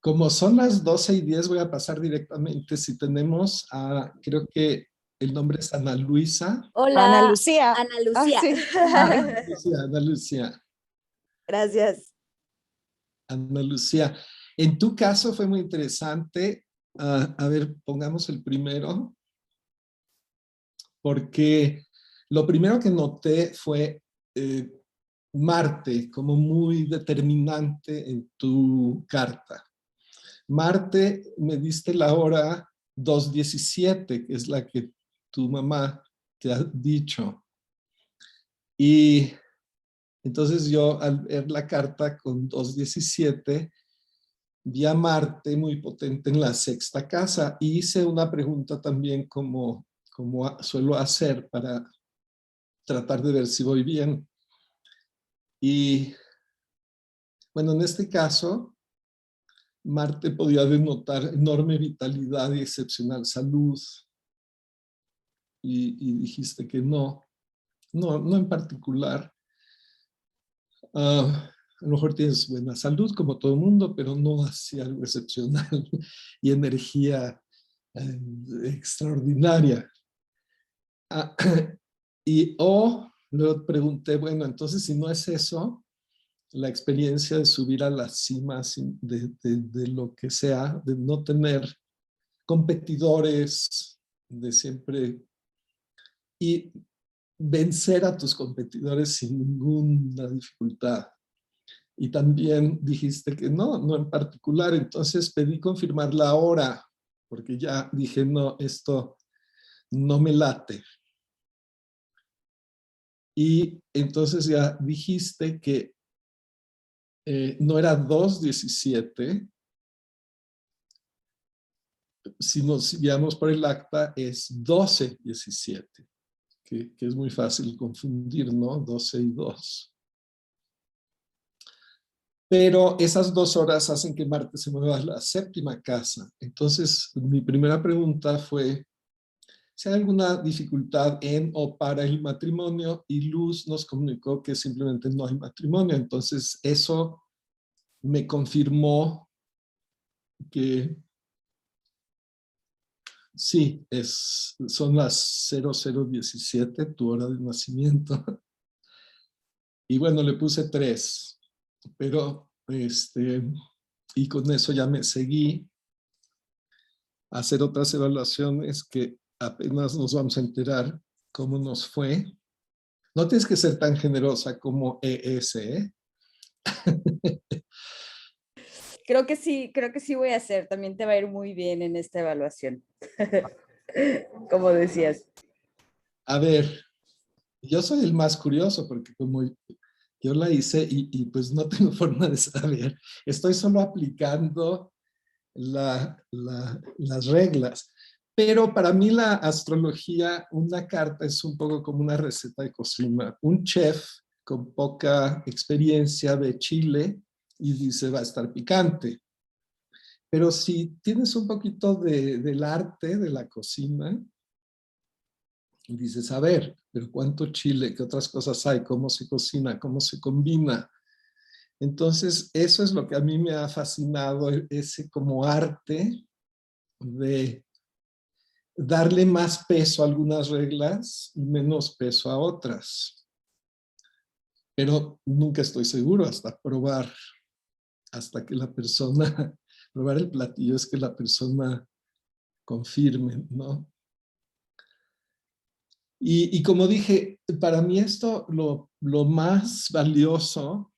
Como son las 12:10, voy a pasar directamente. Si tenemos a, creo que el nombre es Ana Luisa. Ana Hola, Lucía. Ana Ah, Lucía. sí. Ana Lucía, Gracias. Ana Lucía. En tu caso fue muy interesante. A ver, pongamos el primero, porque lo primero que noté fue eh, Marte como muy determinante en tu carta. Marte, me diste la hora 2:17, que es la que tu mamá te ha dicho. Y entonces yo al ver la carta con 2:17, vi a Marte muy potente en la sexta casa y hice una pregunta también como suelo hacer para tratar de ver si voy bien. Y bueno, en este caso, Marte podía denotar enorme vitalidad y excepcional salud. Y dijiste que no en particular. A lo mejor tienes buena salud como todo mundo, pero no así algo excepcional y energía extraordinaria. Ah, luego pregunté, bueno, entonces si no es eso, la experiencia de subir a las cimas de lo que sea, de no tener competidores, de siempre y vencer a tus competidores sin ninguna dificultad. Y también dijiste que no en particular, entonces pedí confirmar la hora, porque ya dije, no, esto no me late. Y entonces ya dijiste que no era 2:17, si nos guiamos por el acta es 12:17, que es muy fácil confundir, ¿no? 12 y 2. Pero esas 2 horas hacen que Marte se mueva a la séptima casa. Entonces, mi primera pregunta fue si hay alguna dificultad en o para el matrimonio, y Luz nos comunicó que simplemente no hay matrimonio. Entonces, eso me confirmó que sí, son las 00:17, tu hora de nacimiento. Y bueno, le puse 3, pero y con eso ya me seguí a hacer otras evaluaciones que apenas nos vamos a enterar cómo nos fue. No tienes que ser tan generosa como ES, ¿eh? Creo que sí voy a hacer. También te va a ir muy bien en esta evaluación. Como decías. A ver, yo soy el más curioso porque como yo la hice y pues no tengo forma de saber, estoy solo aplicando las reglas. Pero para mí la astrología, una carta es un poco como una receta de cocina. Un chef con poca experiencia de Chile y dice va a estar picante. Pero si tienes un poquito del arte de la cocina, y dices, a ver, pero ¿cuánto chile? ¿Qué otras cosas hay? ¿Cómo se cocina? ¿Cómo se combina? Entonces, eso es lo que a mí me ha fascinado, ese como arte de darle más peso a algunas reglas y menos peso a otras. Pero nunca estoy seguro hasta probar, hasta que la persona, probar el platillo es que la persona confirme, ¿no? Y como dije, para mí esto lo más valioso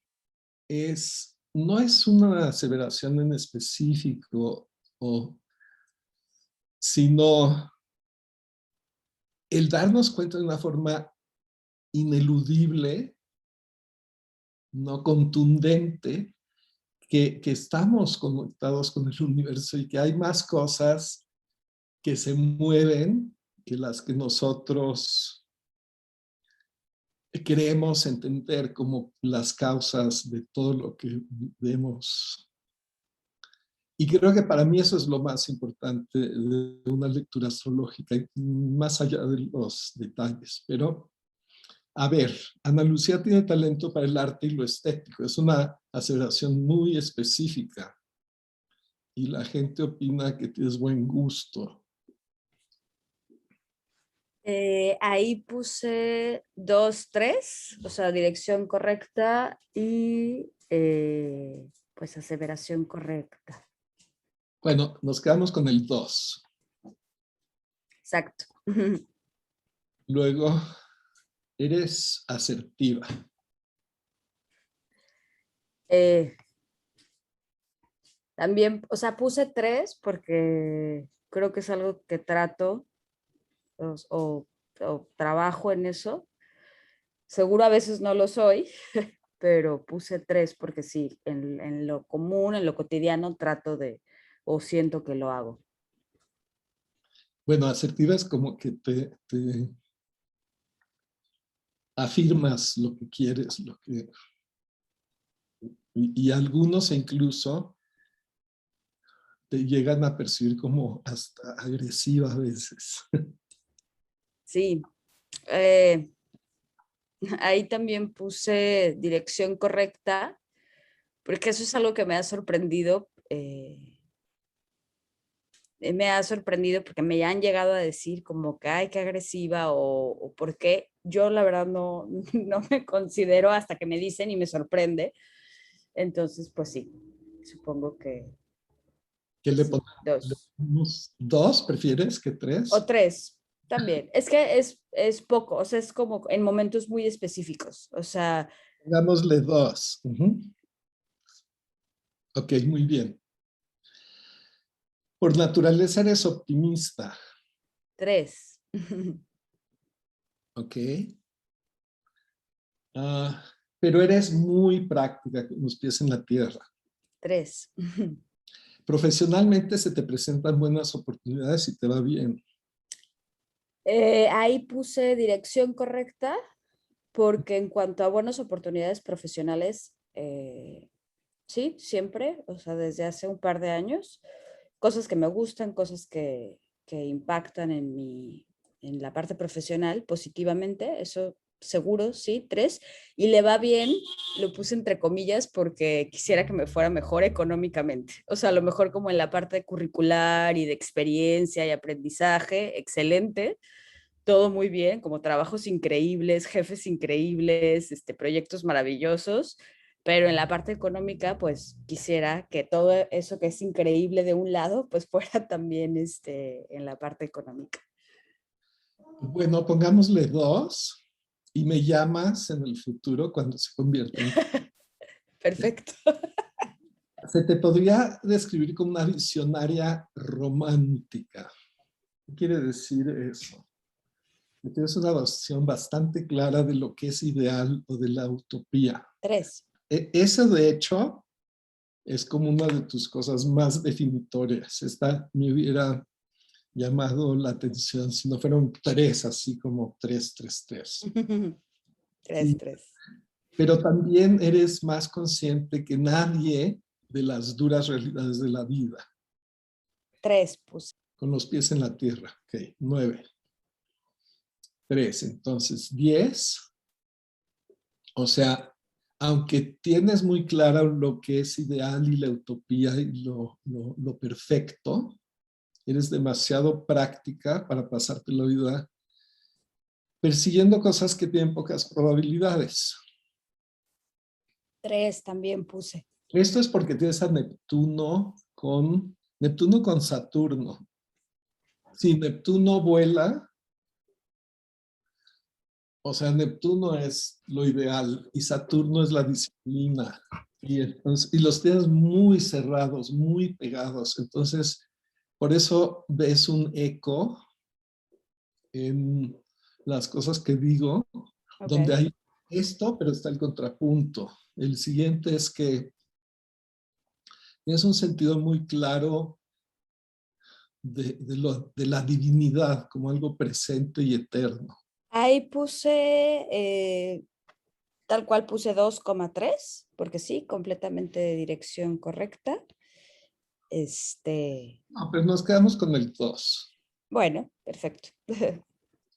no es una aseveración en específico, sino el darnos cuenta de una forma ineludible, no contundente, que estamos conectados con el universo y que hay más cosas que se mueven que las que nosotros queremos entender como las causas de todo lo que vemos. Y creo que para mí eso es lo más importante de una lectura astrológica, más allá de los detalles. Pero, a ver, Ana Lucía tiene talento para el arte y lo estético. Es una aseveración muy específica. y la gente opina que tienes buen gusto. Ahí puse 2, 3, o sea, dirección correcta y pues aseveración correcta. Bueno, nos quedamos con el 2. Exacto. Luego, eres asertiva. También, o sea, puse 3 porque creo que es algo que trato o trabajo en eso. Seguro a veces no lo soy, pero puse 3 porque sí, en lo común, en lo cotidiano trato de, o siento que lo hago. Bueno, asertiva es como que te afirmas lo que quieres, y algunos incluso te llegan a percibir como hasta agresiva a veces. Sí, ahí también puse dirección correcta, porque eso es algo que me ha sorprendido. Me ha sorprendido porque me han llegado a decir como que, ay, qué agresiva o por qué. Yo la verdad no, no me considero hasta que me dicen y me sorprende. Entonces, pues sí, supongo que ¿Qué le sí, ponemos? 2. ¿2 prefieres que O 3? 3 también. Es que es poco, o sea, es como en momentos muy específicos. O sea, Dámosle 2. Ok, muy bien. Por naturaleza eres optimista. 3. Ok. Pero eres muy práctica con los pies en la tierra. 3. Profesionalmente se te presentan buenas oportunidades y te va bien. Ahí puse dirección correcta porque en cuanto a buenas oportunidades profesionales, sí, siempre, o sea, desde hace un par de años, cosas que me gustan, cosas que impactan en la parte profesional positivamente, eso seguro, sí, 3, y le va bien, lo puse entre comillas porque quisiera que me fuera mejor económicamente, o sea, a lo mejor como en la parte curricular y de experiencia y aprendizaje, excelente, todo muy bien, como trabajos increíbles, jefes increíbles, proyectos maravillosos, pero en la parte económica, pues quisiera que todo eso que es increíble de un lado, pues fuera también en la parte económica. Bueno, pongámosle 2 y me llamas en el futuro cuando se convierta en... Perfecto. Se te podría describir como una visionaria romántica. ¿Qué quiere decir eso? Que tienes una noción bastante clara de lo que es ideal o de la utopía. 3. Eso, de hecho, es como una de tus cosas más definitorias. Esta me hubiera llamado la atención si no fueron 3, así como 3, 3, 3. 3, 3. Pero también eres más consciente que nadie de las duras realidades de la vida. 3 puse. Con los pies en la tierra. Ok, 9. 3, entonces 10. O sea, aunque tienes muy claro lo que es ideal y la utopía y lo perfecto, eres demasiado práctica para pasarte la vida persiguiendo cosas que tienen pocas probabilidades. 3 también puse. Esto es porque tienes a Neptuno con Saturno. Si Neptuno vuela, o sea, Neptuno es lo ideal y Saturno es la disciplina. Y los tienes muy cerrados, muy pegados. Entonces, por eso ves un eco en las cosas que digo, donde Ok. hay esto, pero está el contrapunto. El siguiente es que tienes un sentido muy claro de la divinidad como algo presente y eterno. Ahí puse, tal cual puse 2,3, porque sí, completamente de dirección correcta. No, pero nos quedamos con el 2. Bueno, perfecto.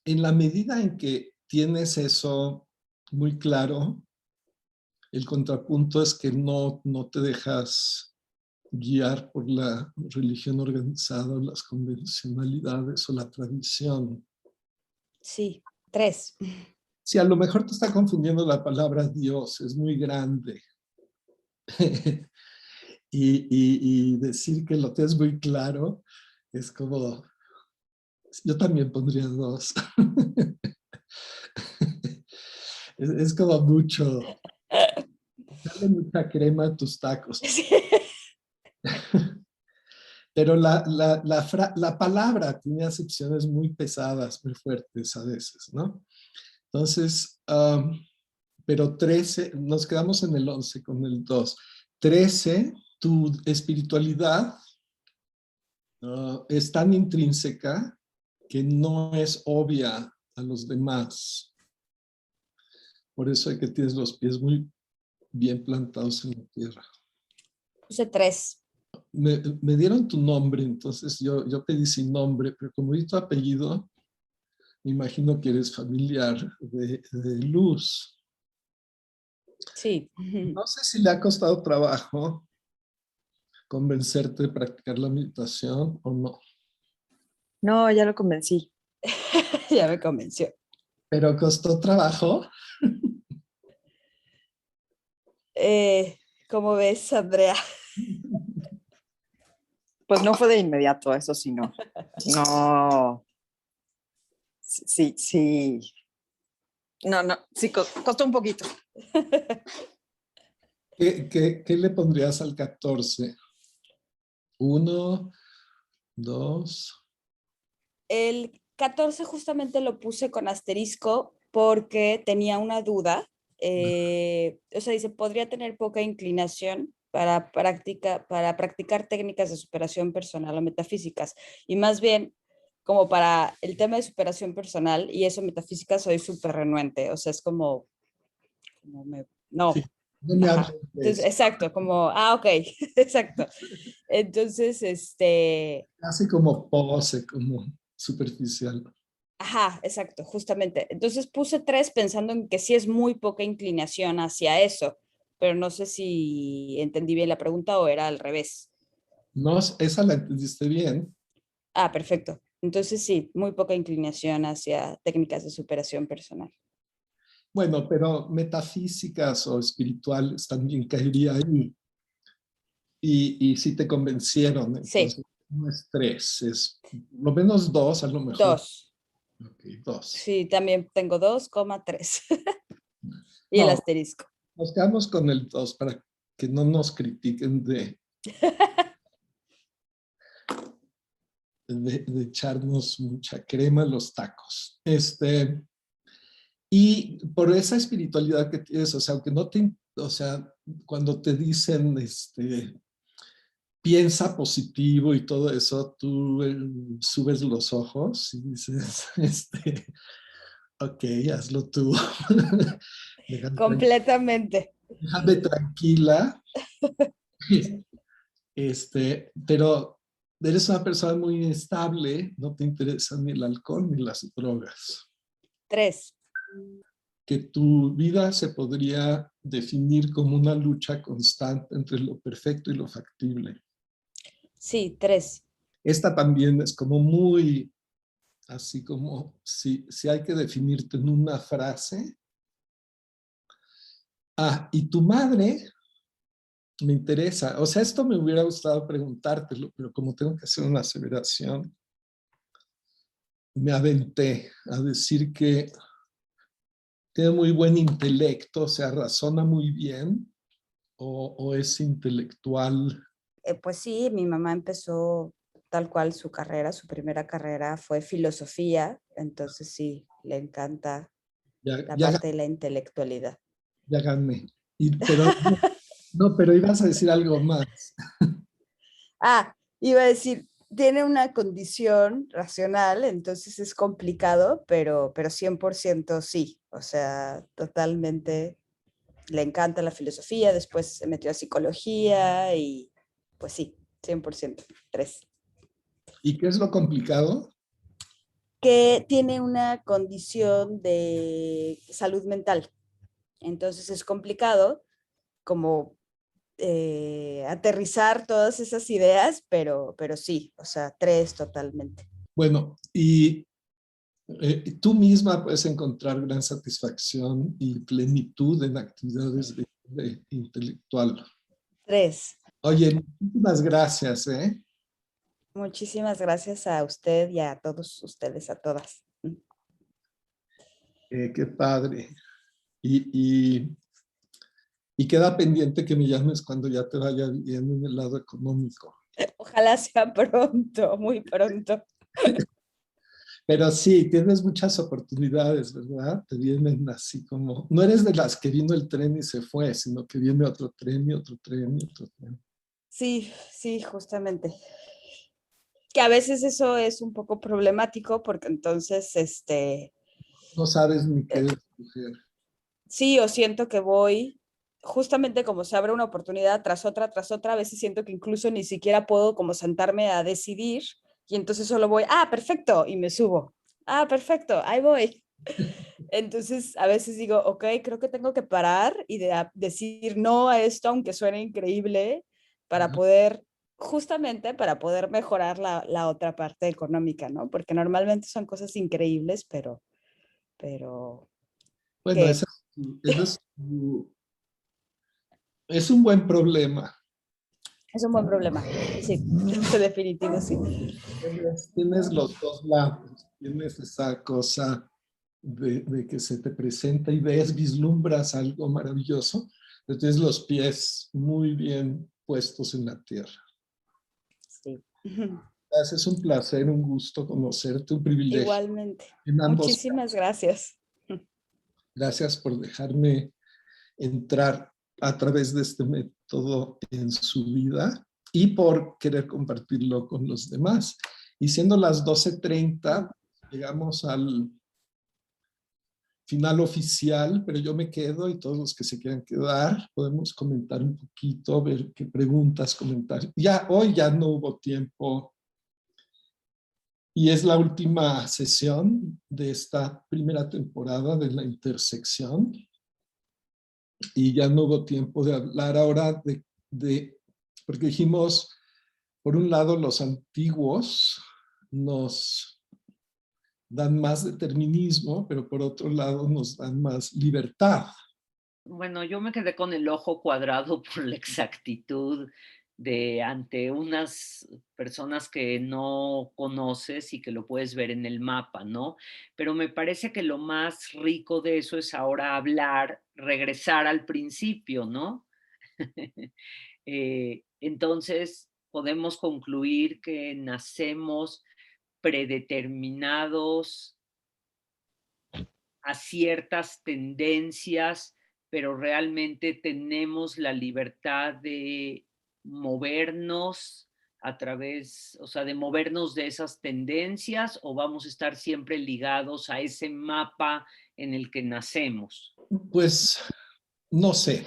En la medida en que tienes eso muy claro, el contrapunto es que no te dejas guiar por la religión organizada, o las convencionalidades o la tradición. Sí, 3. Sí, a lo mejor te está confundiendo la palabra Dios, es muy grande. y decir que lo tienes muy claro es como, yo también pondría 2. Es como mucho, darle mucha crema a tus tacos. Sí. Pero la palabra tiene acepciones muy pesadas, muy fuertes a veces, ¿no? Entonces, pero 13, nos quedamos en el 11 con el 2. 13, tu espiritualidad es tan intrínseca que no es obvia a los demás. Por eso hay que tienes los pies muy bien plantados en la tierra. Puse 3. Me dieron tu nombre, entonces yo pedí sin nombre, pero como vi tu apellido, me imagino que eres familiar de Luz. Sí. No sé si le ha costado trabajo convencerte de practicar la meditación o no, No, ya lo convencí. Ya me convenció. pero costó trabajo. ¿Cómo ves, Andrea? Pues no fue de inmediato, eso sí, no. No. Sí, sí. No, no, sí, costó un poquito. ¿Qué le pondrías al 14? 1, 2. El 14 justamente lo puse con asterisco porque tenía una duda. O sea, dice, podría tener poca inclinación para practicar técnicas de superación personal o metafísicas. Y más bien, como para el tema de superación personal y eso metafísica, soy súper renuente. O sea, es como no. Sí, no me hables Ajá. de Entonces, eso. exacto, como, ok, exacto. Entonces, Casi como pose, como superficial. ajá, exacto, justamente. Entonces puse 3 pensando en que sí es muy poca inclinación hacia eso, pero no sé si entendí bien la pregunta o era al revés. No, esa la entendiste bien. Ah, perfecto. Entonces sí, muy poca inclinación hacia técnicas de superación personal. Bueno, pero metafísicas o espirituales también caería ahí. Y sí te convencieron, Sí, entonces no es 3, es por lo menos 2 a lo mejor. 2. Ok, 2. Sí, también tengo 2,3. Y el No, asterisco. nos quedamos con el 2 para que no nos critiquen de echarnos mucha crema a los tacos. Y por esa espiritualidad que tienes, o sea, aunque no te, o sea, cuando te dicen, piensa positivo y todo eso, tú subes los ojos y dices, ok, hazlo tú. Déjame, Completamente. déjame tranquila. Pero eres una persona muy estable, no te interesa ni el alcohol ni las drogas. 3. Que tu vida se podría definir como una lucha constante entre lo perfecto y lo factible. Sí, 3. Esta también es como muy, así como si hay que definirte en una frase. Y tu madre me interesa. O sea, esto me hubiera gustado preguntártelo, pero como tengo que hacer una aseveración, me aventé a decir que tiene muy buen intelecto, o sea, razona muy bien, o es intelectual. Pues sí, mi mamá empezó tal cual su carrera, su primera carrera fue filosofía, entonces sí, le encanta Ya, la ya, parte de la intelectualidad. ya gané. Pero no, pero ibas a decir algo más. Iba a decir, tiene una condición racional, entonces es complicado, pero 100% sí, o sea, totalmente le encanta la filosofía, después se metió a psicología y pues sí, 100%, 3. ¿Y qué es lo complicado? Que tiene una condición de salud mental. Entonces es complicado como aterrizar todas esas ideas, pero sí, o sea, 3 totalmente. Bueno, y tú misma puedes encontrar gran satisfacción y plenitud en actividades de intelectual. 3. Oye, muchísimas gracias, ¿eh? Muchísimas gracias a usted y a todos ustedes, a todas. Qué padre. Y queda pendiente que me llames cuando ya te vaya bien en el lado económico. Ojalá sea pronto, muy pronto. Pero sí, tienes muchas oportunidades, ¿verdad? Te vienen así como... No eres de las que vino el tren y se fue, sino que viene otro tren y otro tren y otro tren. Sí, sí, justamente. Que a veces eso es un poco problemático porque entonces, No sabes ni qué escoger. sí, o siento que voy, justamente como se abre una oportunidad tras otra, a veces siento que incluso ni siquiera puedo como sentarme a decidir y entonces solo voy, perfecto, y me subo. Perfecto, ahí voy. Entonces a veces digo, ok, creo que tengo que parar y decir no a esto, aunque suene increíble, para poder, justamente para poder mejorar la otra parte económica, ¿no? Porque normalmente son cosas increíbles, pero Bueno, que es un buen problema. es un buen problema. Sí, eso definitivo, sí. Tienes los dos lados. Tienes esa cosa de que se te presenta y ves, vislumbras algo maravilloso. Pero tienes los pies muy bien puestos en la tierra. Sí. Es un placer, un gusto conocerte, un privilegio Igualmente. en ambos. Muchísimas gracias. Gracias por dejarme entrar a través de este método en su vida y por querer compartirlo con los demás. Y siendo las 12:30, llegamos al final oficial, pero yo me quedo y todos los que se quieran quedar, podemos comentar un poquito, ver qué preguntas, comentarios. Ya, hoy ya no hubo tiempo y es la última sesión de esta primera temporada de la intersección y ya no hubo tiempo de hablar ahora porque dijimos, por un lado, los antiguos nos dan más determinismo, pero por otro lado nos dan más libertad. Bueno, yo me quedé con el ojo cuadrado por la exactitud de ante unas personas que no conoces y que lo puedes ver en el mapa, ¿no? Pero me parece que lo más rico de eso es ahora hablar, regresar al principio, ¿no? Entonces, podemos concluir que nacemos predeterminados a ciertas tendencias, pero realmente tenemos la libertad de movernos a través, o sea, de movernos de esas tendencias, o vamos a estar siempre ligados a ese mapa en el que nacemos. Pues no sé.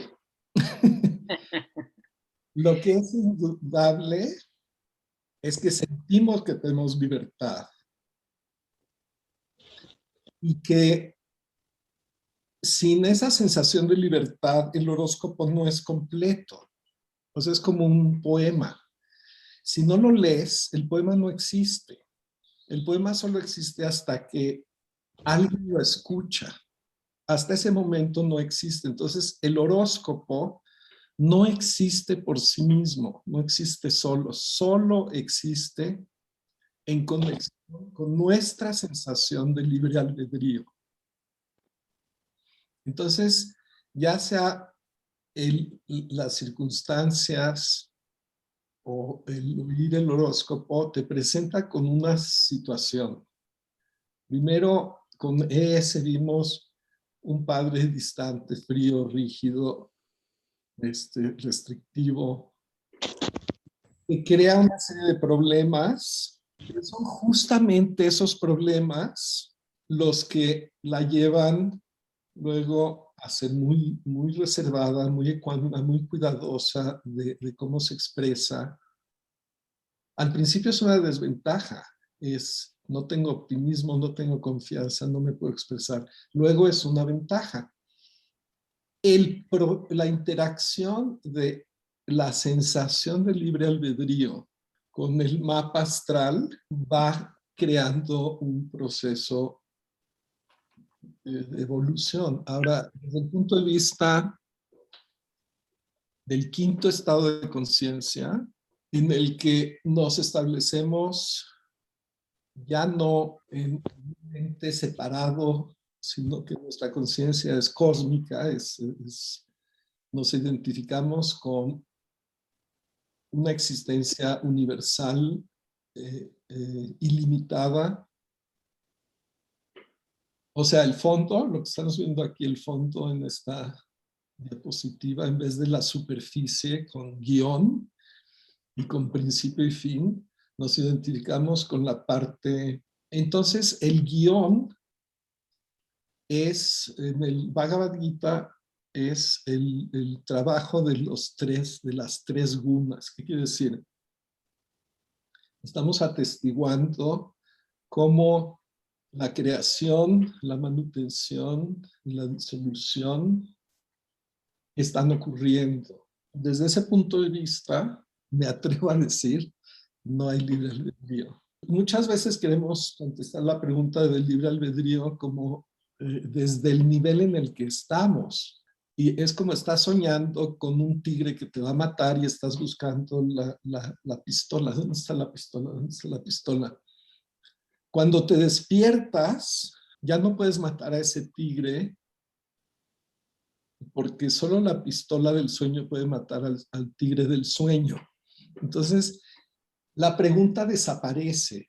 Lo que es indudable es que sentimos que tenemos libertad y que sin esa sensación de libertad el horóscopo no es completo. O sea, es como un poema. Si no lo lees, el poema no existe. El poema solo existe hasta que alguien lo escucha. Hasta ese momento no existe. Entonces, el horóscopo no existe por sí mismo, no existe solo, solo existe en conexión con nuestra sensación de libre albedrío. Entonces, ya sea las circunstancias o el oír el horóscopo te presenta con una situación. Primero, con ES vimos un padre distante, frío, rígido, restrictivo, que crea una serie de problemas, pero son justamente esos problemas los que la llevan luego a ser muy, muy reservada, muy ecuánime, muy cuidadosa de cómo se expresa. Al principio es una desventaja, no tengo optimismo, no tengo confianza, no me puedo expresar. Luego es una ventaja. La interacción de la sensación de libre albedrío con el mapa astral va creando un proceso de evolución. Ahora, desde el punto de vista del quinto estado de conciencia, en el que nos establecemos ya no en un ente separado, sino que nuestra conciencia es cósmica, nos identificamos con una existencia universal, ilimitada. O sea, el fondo, lo que estamos viendo aquí, el fondo en esta diapositiva, en vez de la superficie con guión y con principio y fin, nos identificamos con la parte. Entonces, el guión es, en el Bhagavad Gita, es el trabajo de las tres gunas. ¿Qué quiere decir? Estamos atestiguando cómo la creación, la manutención y la disolución están ocurriendo. Desde ese punto de vista, me atrevo a decir, no hay libre albedrío. Muchas veces queremos contestar la pregunta del libre albedrío como desde el nivel en el que estamos. Y es como estás soñando con un tigre que te va a matar y estás buscando la pistola. ¿Dónde está la pistola? ¿Dónde está la pistola? Cuando te despiertas, ya no puedes matar a ese tigre porque solo la pistola del sueño puede matar al tigre del sueño. Entonces, la pregunta desaparece.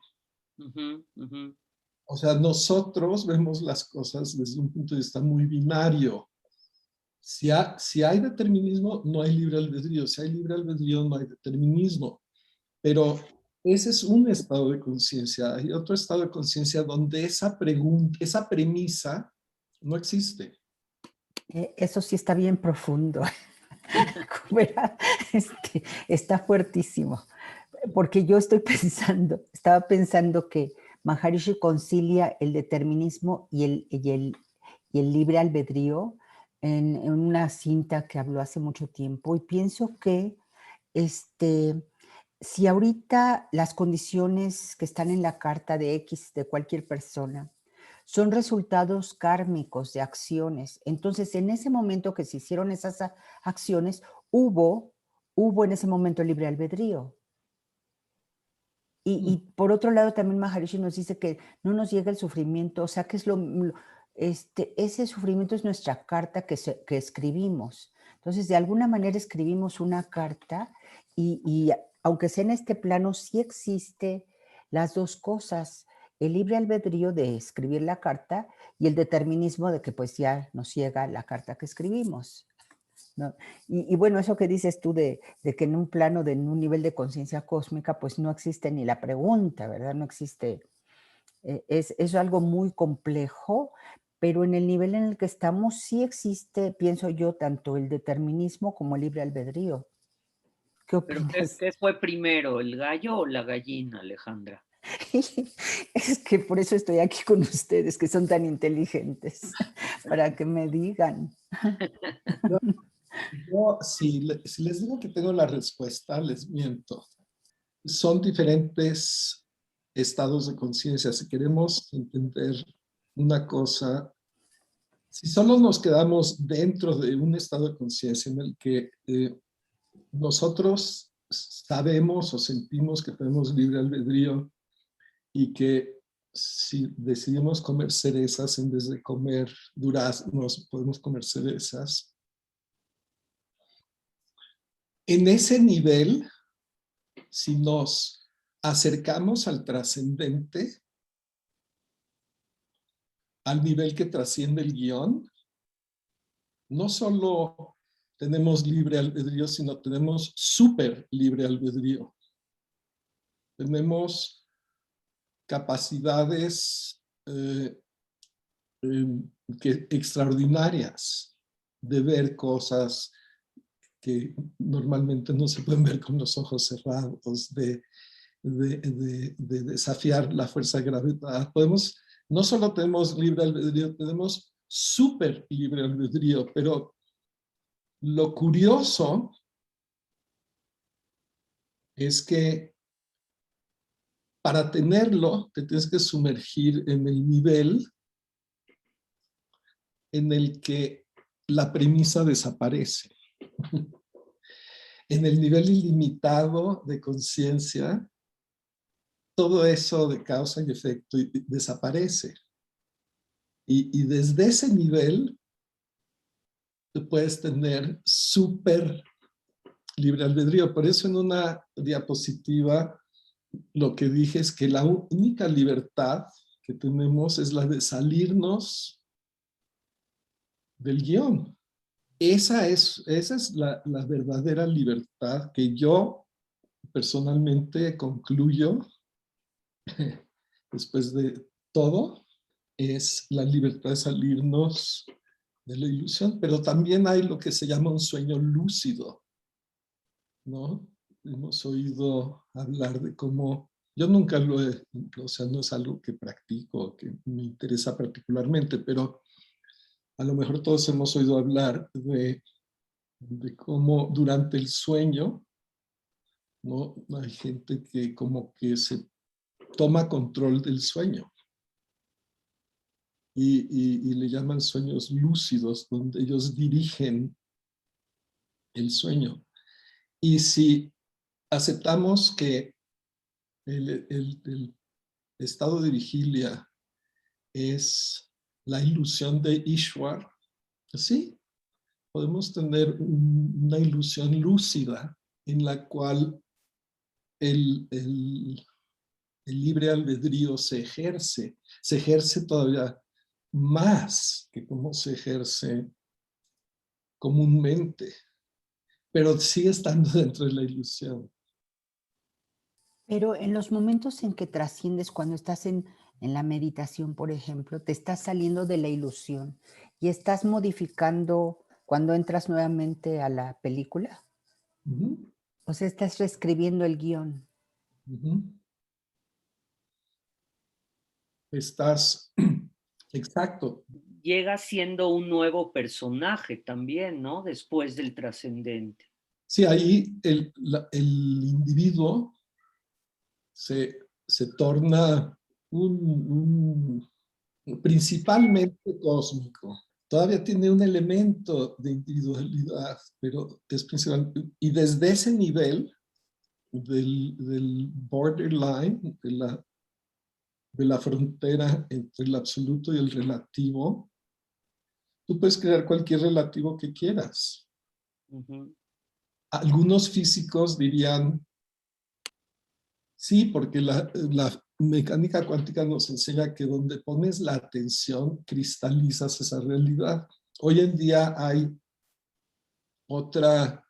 O sea, nosotros vemos las cosas desde un punto de vista muy binario. Si hay determinismo, no hay libre albedrío. Si hay libre albedrío, no hay determinismo. Pero ese es un estado de conciencia. Hay otro estado de conciencia donde esa premisa no existe. Eso sí está bien profundo. Está fuertísimo. Porque yo estaba pensando que Maharishi concilia el determinismo y el libre albedrío en una cinta que habló hace mucho tiempo, y pienso que si ahorita las condiciones que están en la carta de X de cualquier persona son resultados kármicos de acciones, entonces en ese momento que se hicieron esas acciones, hubo en ese momento libre albedrío. Y por otro lado también Maharishi nos dice que no nos llega el sufrimiento, o sea que ese sufrimiento es nuestra carta que escribimos. Entonces de alguna manera escribimos una carta y aunque sea en este plano sí existe las dos cosas, el libre albedrío de escribir la carta y el determinismo de que pues ya nos llega la carta que escribimos, ¿no? Y bueno, eso que dices tú de que en un plano, en un nivel de conciencia cósmica, pues no existe ni la pregunta, ¿verdad? No existe, es algo muy complejo, pero en el nivel en el que estamos sí existe, pienso yo, tanto el determinismo como el libre albedrío. ¿Qué opinas? ¿Pero qué fue primero, el gallo o la gallina, Alejandra? Es que por eso estoy aquí con ustedes, que son tan inteligentes, para que me digan. Si les digo que tengo la respuesta, les miento. Son diferentes estados de conciencia. Si queremos entender una cosa, si solo nos quedamos dentro de un estado de conciencia en el que nosotros sabemos o sentimos que tenemos libre albedrío y que si decidimos comer cerezas en vez de comer duraznos, podemos comer cerezas. En ese nivel, si nos acercamos al trascendente, al nivel que trasciende el guión, no solo tenemos libre albedrío, sino tenemos súper libre albedrío. Tenemos capacidades extraordinarias de ver cosas que normalmente no se pueden ver con los ojos cerrados, de desafiar la fuerza de gravedad. No solo tenemos libre albedrío, tenemos súper libre albedrío, pero lo curioso es que para tenerlo te tienes que sumergir en el nivel en el que la premisa desaparece. En el nivel ilimitado de conciencia, todo eso de causa y efecto desaparece. Y desde ese nivel, tú puedes tener súper libre albedrío. Por eso en una diapositiva lo que dije es que la única libertad que tenemos es la de salirnos del guión. Esa es la verdadera libertad que yo personalmente concluyo después de todo, es la libertad de salirnos de la ilusión, pero también hay lo que se llama un sueño lúcido, ¿no? Hemos oído hablar de cómo, yo nunca lo he, o sea, no es algo que practico, que me interesa particularmente, pero a lo mejor todos hemos oído hablar de cómo durante el sueño, ¿no? Hay gente que como que se toma control del sueño. Y le llaman sueños lúcidos, donde ellos dirigen el sueño. Y si aceptamos que el estado de vigilia es la ilusión de Ishwar, sí, podemos tener una ilusión lúcida en la cual el libre albedrío se ejerce todavía más que como se ejerce comúnmente, pero sigue estando dentro de la ilusión. Pero en los momentos en que trasciendes, cuando estás en la meditación, por ejemplo, te estás saliendo de la ilusión y estás modificando cuando entras nuevamente a la película. Uh-huh. O sea, estás reescribiendo el guión. Uh-huh. Estás, exacto. Llega siendo un nuevo personaje también, ¿no? Después del trascendente. Sí, ahí el individuo se torna principalmente cósmico. Todavía tiene un elemento de individualidad, pero es principal. Y desde ese nivel del borderline, de la frontera entre el absoluto y el relativo, tú puedes crear cualquier relativo que quieras. Uh-huh. Algunos físicos dirían, sí, porque la mecánica cuántica nos enseña que donde pones la atención, cristalizas esa realidad. Hoy en día hay otra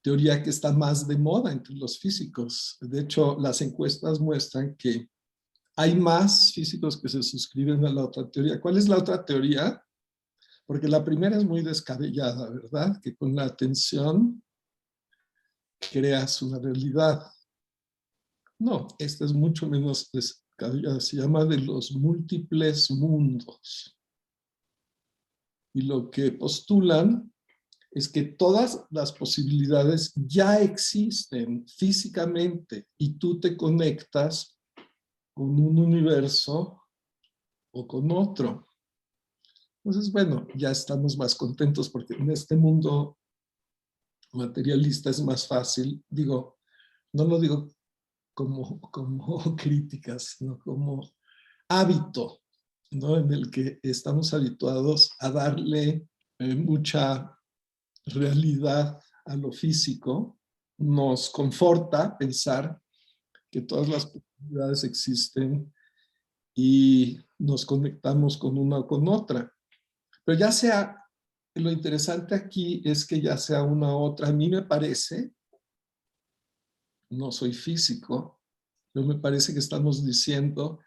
teoría que está más de moda entre los físicos. De hecho, las encuestas muestran que hay más físicos que se suscriben a la otra teoría. ¿Cuál es la otra teoría? Porque la primera es muy descabellada, ¿verdad? Que con la atención creas una realidad. No, esta es mucho menos descabellada. Se llama de los múltiples mundos. Y lo que postulan es que todas las posibilidades ya existen físicamente y tú te conectas con un universo o con otro. Entonces, bueno, ya estamos más contentos porque en este mundo materialista es más fácil. Digo, no lo digo como críticas, sino como hábito, ¿no? En el que estamos habituados a darle mucha realidad a lo físico. Nos conforta pensar que todas las posibilidades existen y nos conectamos con una o con otra. Pero ya sea, lo interesante aquí es que ya sea una u otra, a mí me parece, no soy físico, pero me parece que estamos diciendo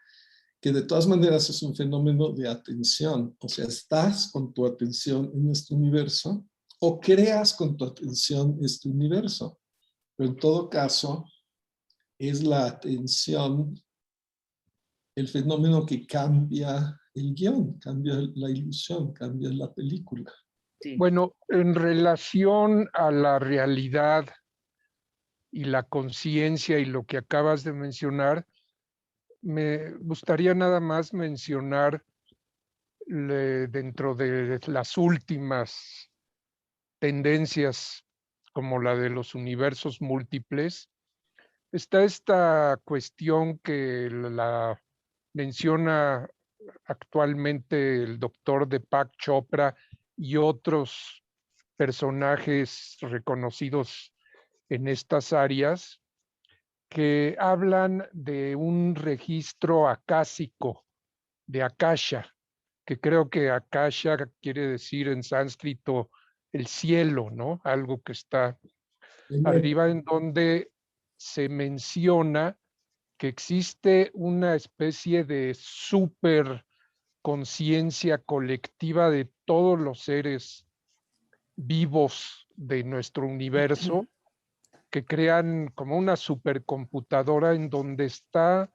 que de todas maneras es un fenómeno de atención. O sea, estás con tu atención en este universo o creas con tu atención este universo. Pero en todo caso, es la atención el fenómeno que cambia el guión, cambia la ilusión, cambia la película. Sí. Bueno, en relación a la realidad y la conciencia y lo que acabas de mencionar, me gustaría nada más mencionar dentro de las últimas tendencias como la de los universos múltiples, está esta cuestión que la menciona actualmente el doctor Deepak Chopra y otros personajes reconocidos en estas áreas, que hablan de un registro acásico, de Akasha, que creo que Akasha quiere decir en sánscrito el cielo, ¿no? Algo que está arriba, en donde se menciona que existe una especie de super conciencia colectiva de todos los seres vivos de nuestro universo, que crean como una supercomputadora en donde está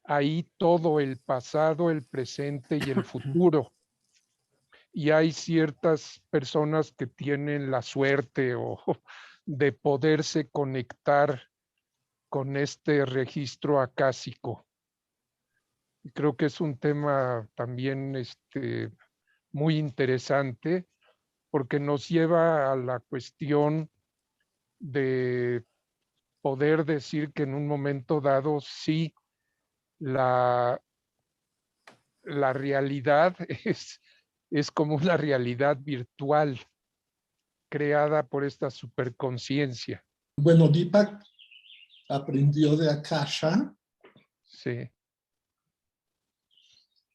ahí todo el pasado, el presente y el futuro. Y hay ciertas personas que tienen la suerte de poderse conectar con este registro acásico. Y creo que es un tema también muy interesante, porque nos lleva a la cuestión de poder decir que en un momento dado sí, la realidad es como una realidad virtual creada por esta superconciencia. Bueno, Deepak aprendió de Akasha, Sí.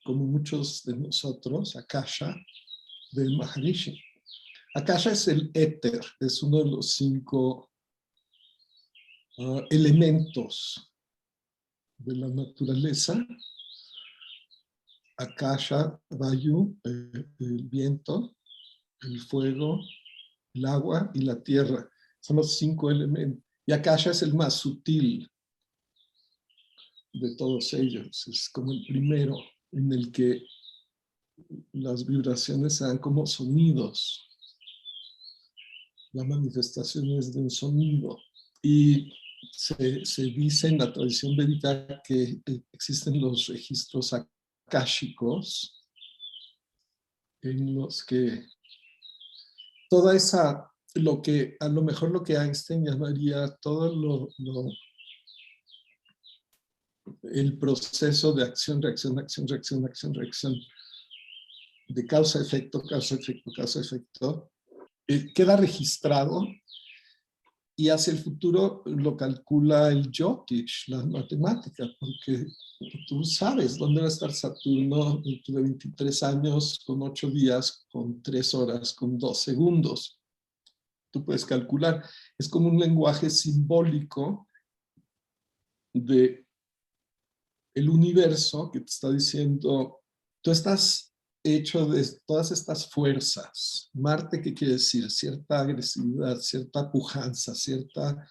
como muchos de nosotros, Akasha, del Maharishi. Akasha es el éter, es uno de los 5 elementos de la naturaleza. Akasha, Vayu, el viento, el fuego, el agua y la tierra. Son los 5 elementos. Y Akasha es el más sutil de todos ellos. Es como el primero en el que las vibraciones se dan como sonidos. La manifestación es de un sonido. Y se dice en la tradición védica que existen los registros akáshicos en los que toda esa, lo que a lo mejor lo que Einstein llamaría todo el proceso de acción, reacción, acción, reacción, acción, reacción, de causa, efecto, causa, efecto, causa, efecto, queda registrado y hacia el futuro lo calcula el Jyotish, la matemática, porque tú sabes dónde va a estar Saturno dentro de 23 años, con 8 días, con 3 horas, con 2 segundos. Tú puedes calcular. Es como un lenguaje simbólico de el universo que te está diciendo, tú estás hecho de todas estas fuerzas. Marte, ¿qué quiere decir? Cierta agresividad, cierta pujanza, cierta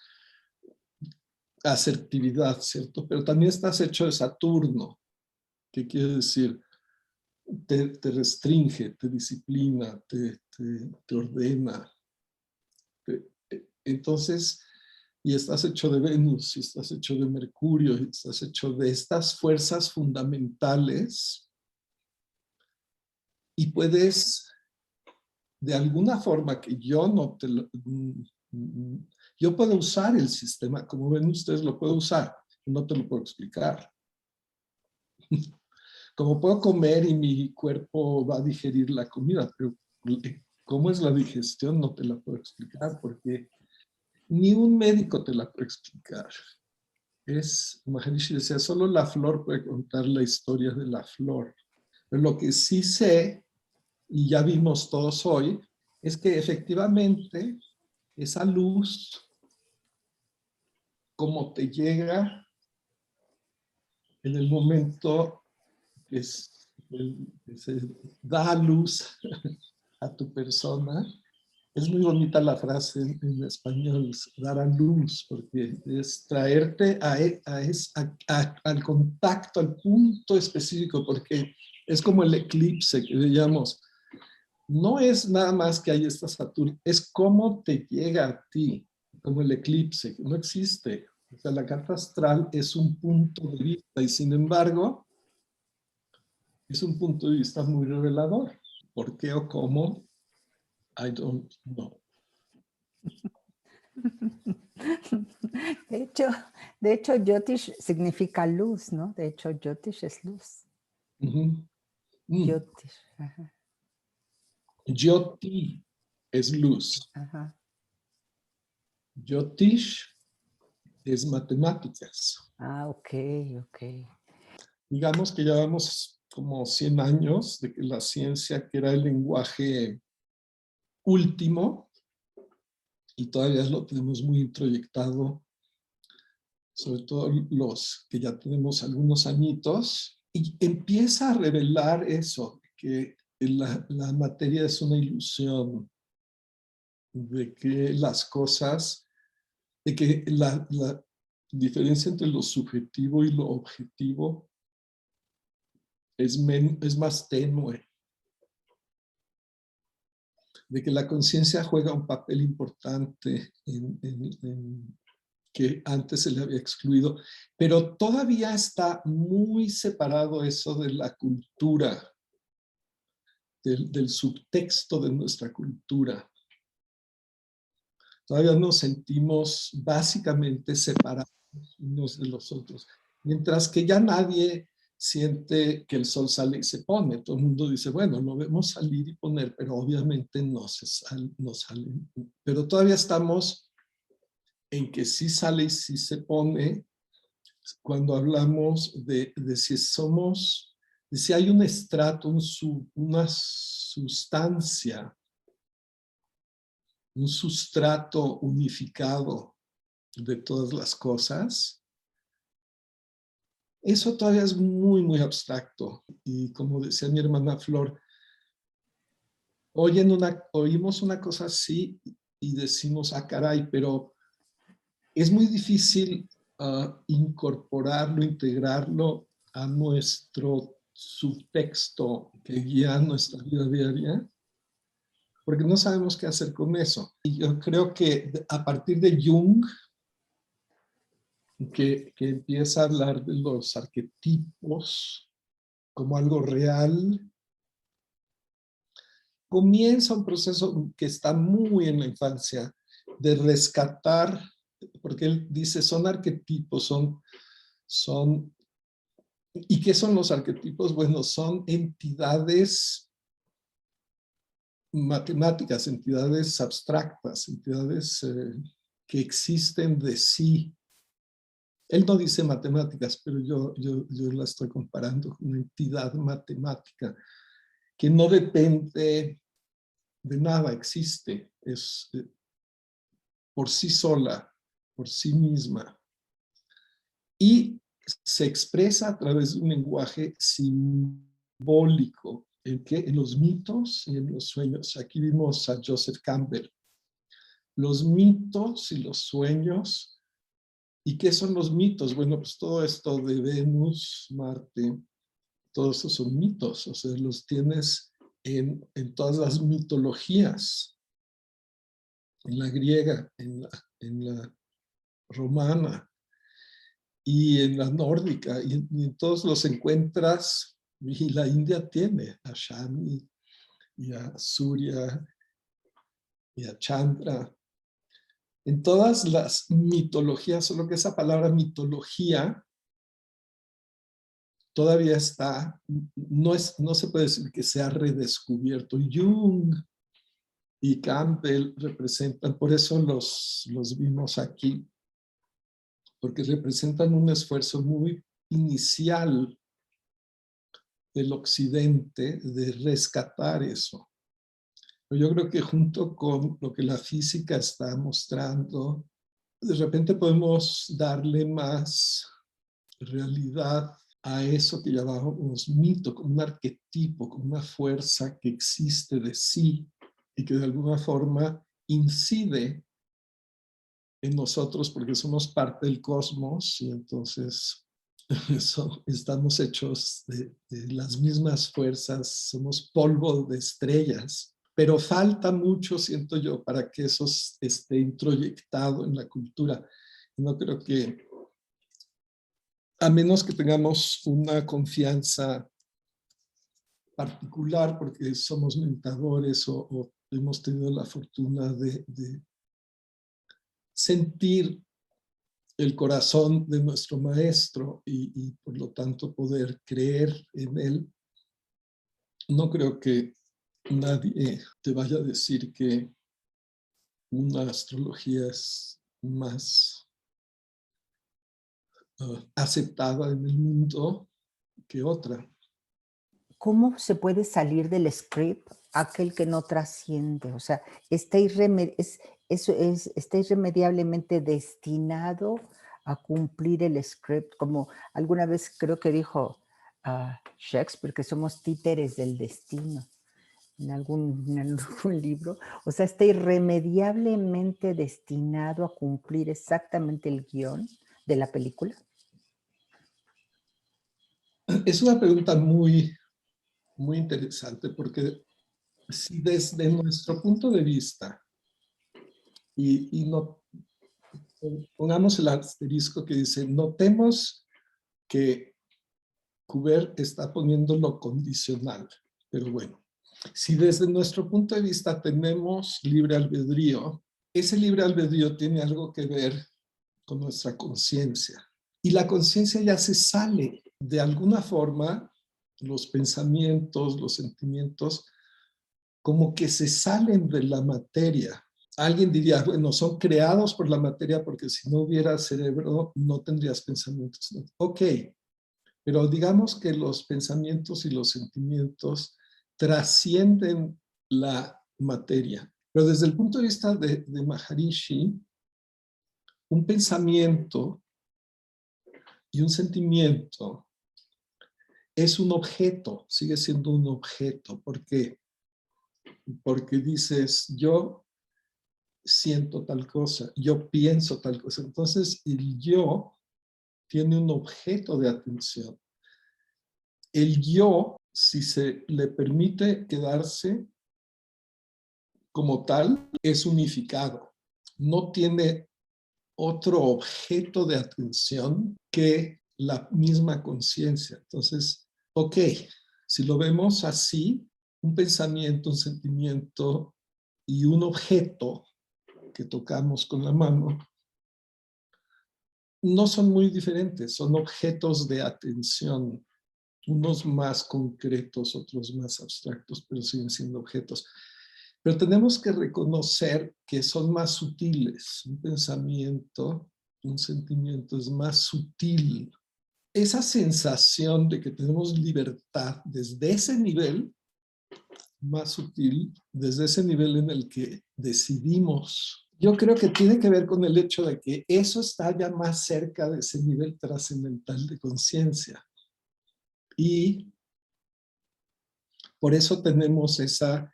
asertividad, ¿cierto? Pero también estás hecho de Saturno, ¿qué quiere decir? Te restringe, te disciplina, te ordena. Entonces, y estás hecho de Venus, y estás hecho de Mercurio, y estás hecho de estas fuerzas fundamentales, y puedes, de alguna forma que yo no te lo, yo puedo usar el sistema, como ven ustedes lo puedo usar, no te lo puedo explicar. Como puedo comer y mi cuerpo va a digerir la comida, pero cómo es la digestión no te la puedo explicar, porque ni un médico te la puede explicar. Maharishi decía, solo la flor puede contar la historia de la flor. Pero lo que sí sé, y ya vimos todos hoy, es que efectivamente esa luz, como te llega en el momento que se da luz a tu persona, es muy bonita la frase en español, dar a luz, porque es traerte al contacto, al punto específico, porque es como el eclipse que veíamos. No es nada más que ahí está Saturno, es cómo te llega a ti. como el eclipse, que no existe. O sea, la carta astral es un punto de vista y sin embargo es un punto de vista muy revelador. ¿Por qué o cómo? I don't know. De hecho, Jyotish significa luz, ¿no? De hecho, Jyotish es luz. Jyotish. Ajá. Jyoti es luz. Ajá. Jyotish es matemáticas. Ah, ok. Digamos que llevamos como 100 años de que la ciencia, que era el lenguaje último, y todavía lo tenemos muy introyectado, sobre todo los que ya tenemos algunos añitos, y empieza a revelar eso, que la materia es una ilusión, de que las cosas, de que la diferencia entre lo subjetivo y lo objetivo es más tenue, de que la conciencia juega un papel importante que antes se le había excluido, pero todavía está muy separado eso de la cultura, del subtexto de nuestra cultura. Todavía nos sentimos básicamente separados unos de los otros, mientras que ya nadie siente que el sol sale y se pone. Todo el mundo dice, bueno, lo vemos salir y poner, pero obviamente no sale. Pero todavía estamos en que sí sale y sí se pone cuando hablamos de si somos, de si hay un estrato, una sustancia, un sustrato unificado de todas las cosas. Eso todavía es muy, muy abstracto. Y como decía mi hermana Flor, oímos una cosa así y decimos, ah, caray, pero es muy difícil incorporarlo, integrarlo a nuestro subtexto que guía nuestra vida diaria, porque no sabemos qué hacer con eso. Y yo creo que a partir de Jung, que empieza a hablar de los arquetipos como algo real, comienza un proceso que está muy en la infancia de rescatar, porque él dice, son arquetipos, ¿y qué son los arquetipos? Bueno, son entidades matemáticas, entidades abstractas, entidades que existen de sí. Él no dice matemáticas, pero yo la estoy comparando con una entidad matemática que no depende de nada, existe, es por sí sola, por sí misma. Y se expresa a través de un lenguaje simbólico, en los mitos y en los sueños. Aquí vimos a Joseph Campbell. Los mitos y los sueños. ¿Y qué son los mitos? Bueno, pues todo esto de Venus, Marte, todos esos son mitos. O sea, los tienes en todas las mitologías. En la griega, en la romana y en la nórdica. Y en todos los encuentras. Y la India tiene a Shani y a Surya y a Chandra. En todas las mitologías, solo que esa palabra mitología todavía está, no se puede decir que se ha redescubierto. Jung y Campbell representan, por eso los vimos aquí, porque representan un esfuerzo muy inicial del occidente de rescatar eso. Yo creo que junto con lo que la física está mostrando, de repente podemos darle más realidad a eso que llamamos mito, como un arquetipo, como una fuerza que existe de sí y que de alguna forma incide en nosotros porque somos parte del cosmos y entonces estamos hechos de las mismas fuerzas, somos polvo de estrellas. pero falta mucho, siento yo, para que eso esté introyectado en la cultura. No creo que, a menos que tengamos una confianza particular, porque somos mentadores o hemos tenido la fortuna de sentir el corazón de nuestro maestro y por lo tanto poder creer en él, no creo que nadie te vaya a decir que una astrología es más aceptada en el mundo que otra. ¿Cómo se puede salir del script aquel que no trasciende? O sea, está, está irremediablemente destinado a cumplir el script, como alguna vez creo que dijo Shakespeare, que somos títeres del destino, en algún libro. O sea, está irremediablemente destinado a cumplir exactamente el guión de la película. Es una pregunta muy interesante, porque si desde nuestro punto de vista, y no pongamos el asterisco que dice, notemos que Kubert está poniendo lo condicional, pero bueno, si desde nuestro punto de vista tenemos libre albedrío, ese libre albedrío tiene algo que ver con nuestra conciencia. Y la conciencia ya se sale de alguna forma, los pensamientos, los sentimientos, como que se salen de la materia. Alguien diría, bueno, son creados por la materia porque si no hubiera cerebro no tendrías pensamientos. Ok, pero digamos que los pensamientos y los sentimientos trascienden la materia. Pero desde el punto de vista de Maharishi, un pensamiento y un sentimiento es un objeto, sigue siendo un objeto. ¿Por qué? Porque dices, yo siento tal cosa, yo pienso tal cosa. Entonces, el yo tiene un objeto de atención. El yo, si se le permite quedarse como tal, es unificado. No tiene otro objeto de atención que la misma conciencia. Entonces, ok, si lo vemos así, un pensamiento, un sentimiento y un objeto que tocamos con la mano no son muy diferentes, son objetos de atención, unos más concretos, otros más abstractos, pero siguen siendo objetos. Pero tenemos que reconocer que son más sutiles. Un pensamiento, un sentimiento es más sutil. Esa sensación de que tenemos libertad desde ese nivel más sutil, desde ese nivel en el que decidimos, yo creo que tiene que ver con el hecho de que eso está ya más cerca de ese nivel trascendental de conciencia. Y por eso tenemos esa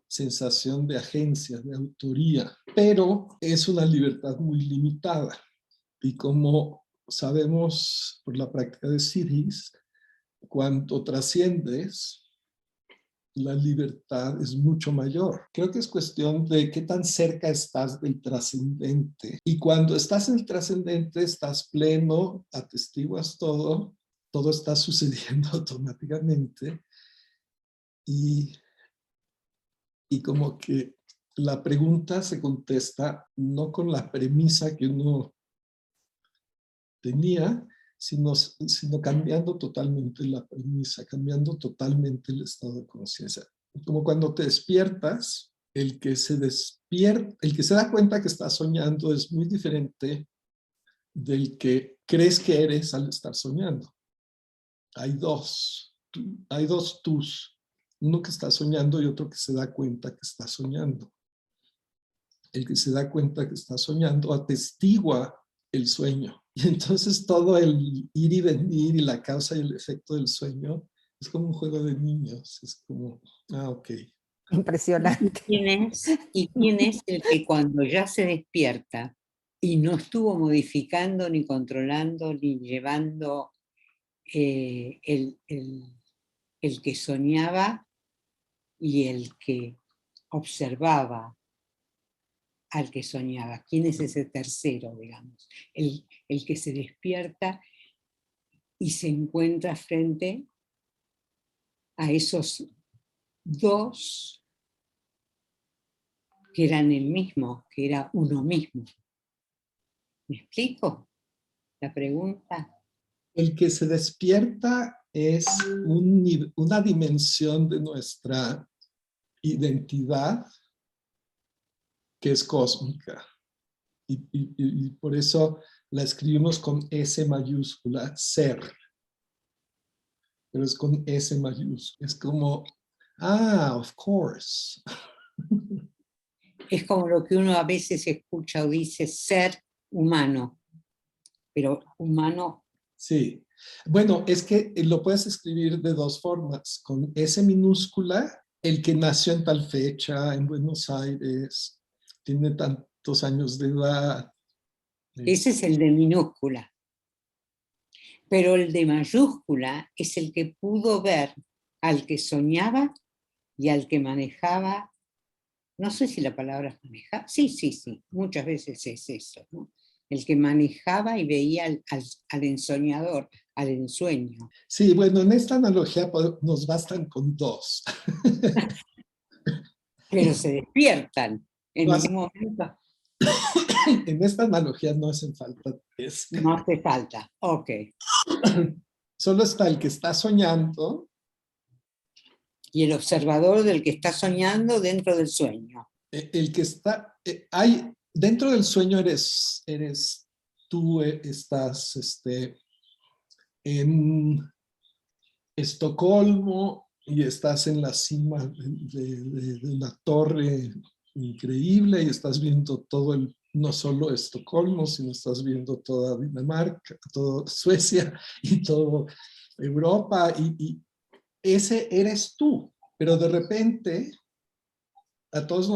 sensación de agencia, de autoría, pero es una libertad muy limitada. Y como sabemos por la práctica de Siddhis, cuanto trasciendes, la libertad es mucho mayor. Creo que es cuestión de qué tan cerca estás del trascendente. Y cuando estás en el trascendente, estás pleno, atestiguas todo, todo está sucediendo automáticamente. Y como que la pregunta se contesta no con la premisa que uno tenía, sino cambiando totalmente la premisa, cambiando totalmente el estado de conciencia. Como cuando te despiertas, el que se da cuenta que está soñando es muy diferente del que crees que eres al estar soñando. Hay dos tus, uno que está soñando y otro que se da cuenta que está soñando. El que se da cuenta que está soñando atestigua el sueño. Y entonces todo el ir y venir y la causa y el efecto del sueño es como un juego de niños. Es como, ok. Impresionante. ¿Y quién es el que cuando ya se despierta y no estuvo modificando, ni controlando, ni llevando el que soñaba y el que observaba al que soñaba. ¿Quién es ese tercero, digamos? El que se despierta y se encuentra frente a esos dos que eran el mismo, que era uno mismo. ¿Me explico la pregunta? El que se despierta es una dimensión de nuestra identidad que es cósmica. Y por eso la escribimos con S mayúscula, ser. Pero es con S mayúscula. Es como, of course. Es como lo que uno a veces escucha o dice, ser humano. Pero humano... Sí. Bueno, es que lo puedes escribir de dos formas. Con S minúscula, el que nació en tal fecha, en Buenos Aires, tiene tantos años de edad. Ese es el de minúscula. Pero el de mayúscula es el que pudo ver al que soñaba y al que manejaba. No sé si la palabra es manejar. Sí, muchas veces es eso, ¿no? El que manejaba y veía al ensoñador, al ensueño. Sí, bueno, en esta analogía nos bastan con dos. Pero se despiertan en No un momento. En esta analogía no hacen falta tres. No hace falta, ok. Solo está el que está soñando. Y el observador del que está soñando dentro del sueño. El que está, dentro del sueño eres tú, estás en Estocolmo y estás en la cima de una torre increíble y estás viendo no solo Estocolmo, sino estás viendo toda Dinamarca, toda Suecia y toda Europa y ese eres tú, pero de repente a todos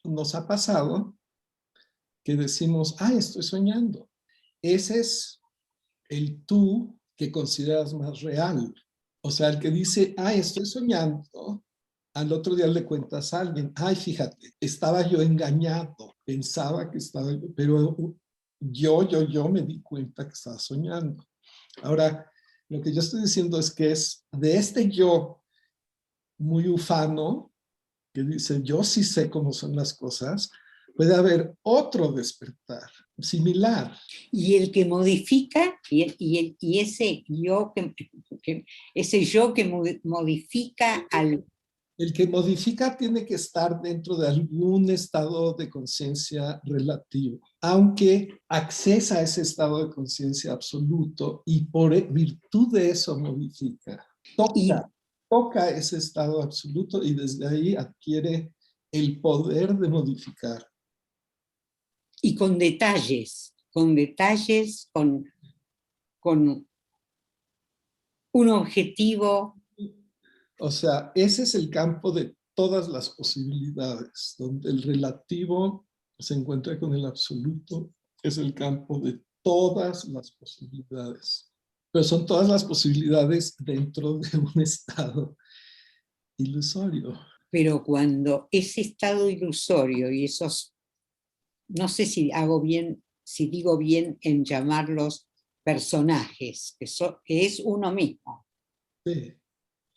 nos ha pasado que decimos, estoy soñando. Ese es el tú que consideras más real. O sea, el que dice, estoy soñando, al otro día le cuentas a alguien, fíjate, estaba yo engañado, pensaba que estaba yo, pero yo me di cuenta que estaba soñando. Ahora, lo que yo estoy diciendo es que es de este yo muy ufano, que dice, yo sí sé cómo son las cosas, puede haber otro despertar similar. Y el que modifica, y ese yo que modifica al... El que modifica tiene que estar dentro de algún estado de conciencia relativo, aunque accesa a ese estado de conciencia absoluto y por virtud de eso modifica. Toca ese estado absoluto y desde ahí adquiere el poder de modificar. Y con detalles, con un objetivo. O sea, ese es el campo de todas las posibilidades, donde el relativo se encuentra con el absoluto, es el campo de todas las posibilidades. Pero son todas las posibilidades dentro de un estado ilusorio. Pero cuando ese estado ilusorio y esos, no sé si digo bien en llamarlos personajes, que es uno mismo. Sí.